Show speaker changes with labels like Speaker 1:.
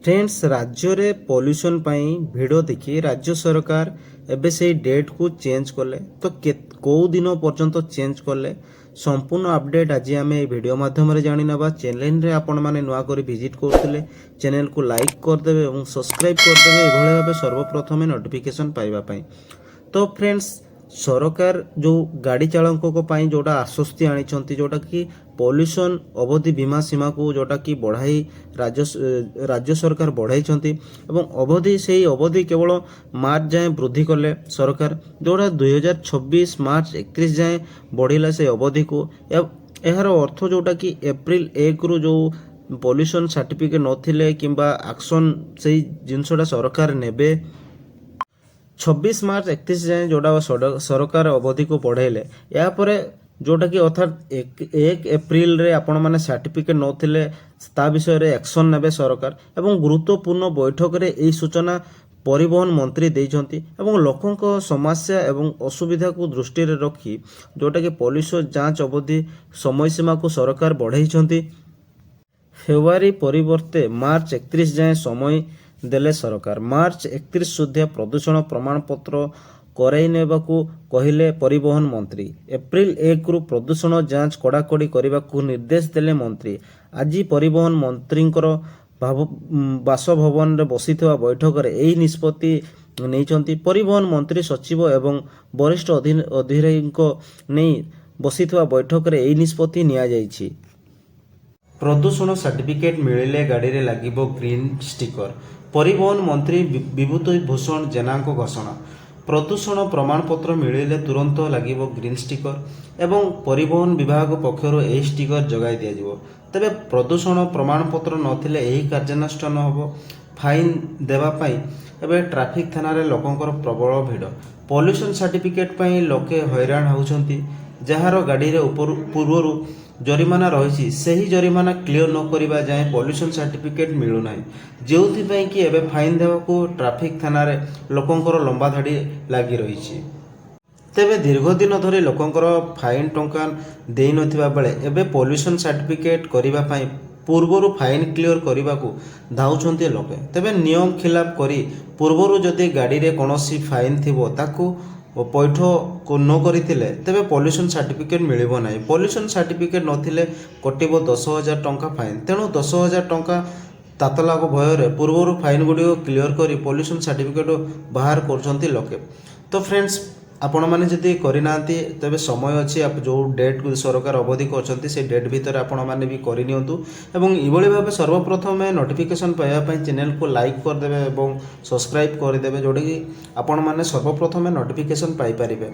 Speaker 1: Friends राज्य रे pollution पाई भिड देखी राज्य सरकार एबे से डेट को चेंज कले तो कौ दिन पर्यंत चेंज कले संपूर्ण अपडेट आज आम ये वीडियो माध्यम जानी ना चैनल रे आपण माने नुआ करी विजिट करथिले चैनल को लाइक करदेवे और सब्सक्राइब करदेवे एभले भाबे सर्वप्रथमे नोटिफिकेशन पाइबा पाई। तो फ्रेंड्स सरकार जो गाड़ी चालकों पाई जोटा आश्वस्ति आनी जोटा कि पॉल्यूशन अवधि बीमा सीमा को जोटा कि बढ़ाई राज्य सरकार बढ़ाई अवधि से अवधि केवल मार्च जाए वृद्धि कले सरकार जोटा 2026 मार्च 31 जाए बढ़िला से अवधि को यार अर्थ जोटा कि एप्रिल 1 रु जो पॉल्यूशन सर्टिफिकेट नथिले किंबा एक्शन से जिनसटा सरकार नेबे 26 मार्च 31 जाए जोटा सरकार अवधि को बढ़ेले यापर जोटा कि अर्थात 1 एप्रिल रे आपण माने सर्टिफिकेट नथिले ता विषय रे एक्शन नेबे सरकार एवं गुरुत्वपूर्ण बैठक रे एई सूचना परिवहन मंत्री देइछंती एवं लोकंक समस्या एवं असुविधा को दृष्टि रे रखी जोटा कि पॉल्यूशन जांच अवधि समय सीमा को सरकार बढ़ाइछंती फेब्रुआरी परिवर्ते मार्च 31 जाए समय देले सरकार मार्च 31 सुधा प्रदूषण प्रमाण पत्र कराई नेबाकू कहिले परिवहन मंत्री एप्रिल 1 रु प्रदूषण जांच कड़ाकड़ी करने निर्देश देले मंत्री आज परिवहन मंत्रींकर बासभवन रे बसिथिबा बैठक रे एही निष्पत्ति नेइचंती परिवहन मंत्री सचिव एवं वरिष्ठ अधिकारीक नै बसिथिबा बैठक रे एही निष्पत्ति निया जाइछि। प्रदूषण सर्टिफिकेट मिलिले गाड़ी रे लागिबो ग्रीन स्टिकर परिवहन मंत्री विभूति भूषण जेना घोषणा प्रदूषण प्रमाण पत्र मिलिले तुरंत लागिबो ग्रीन स्टिकर एवं परिवहन विभाग पक्षर एही स्टिकर जगाई दिया जिवो तबे प्रदूषण प्रमाण पत्र नथिले एही कार्यानुष्ठान हबो फाइन देवा पाई एबे ट्रैफिक थाना रे लोकंकर प्रबल भिड़ पॉल्यूशन सर्टिफिकेट पाई लोके हैरान होउछंती जहार गाड़ी रे पूर्वरु जरिमाना रही से ही जरिमाना क्लियर न करिबा जाए पॉल्यूशन सर्टिफिकेट मिलू ना जो कि एबे फाइन देवाको ट्रैफिक थाना रे लोकंकर लंबा धाड़ी लगी रही तेबे दीर्घ दिन धरी लोकंकर फाइन टंका देई नथिबा बेले एबे पॉल्यूशन सर्टिफिकेट करिबा पाई पूर्वरु फाइन क्लियर करने को धाउछंती लोके तेबे नियम खिलाफ करी पूर्वरु जदि गाड़ी रे कोनोसी फाइन थिबो ताकू पैठ को न करथिले तेबे पॉल्यूशन सर्टिफिकेट मिलिबो नाही पॉल्यूशन सर्टिफिकेट नथिले कटिबो 10,000 टंका फाइन तेणु 10,000 टंका तातलाको भय पूर्वरु फाइन गुडी क्लियर करी पॉल्यूशन सर्टिफिकेट बाहर करछंती लोके। तो फ्रेंड्स आपण माने जदि करिनांती तबे समय अछि आप जो डेट सरकार अवधि करछंती से डेट भीतर आपण माने भी करि नियंतु एवं इबोली भाबे सर्वप्रथम नोटिफिकेशन पाइबा पई चैनल को लाइक कर देबे एवं सब्सक्राइब कर देबे जोडि आपण माने सर्वप्रथम नोटिफिकेशन पाई परिबे।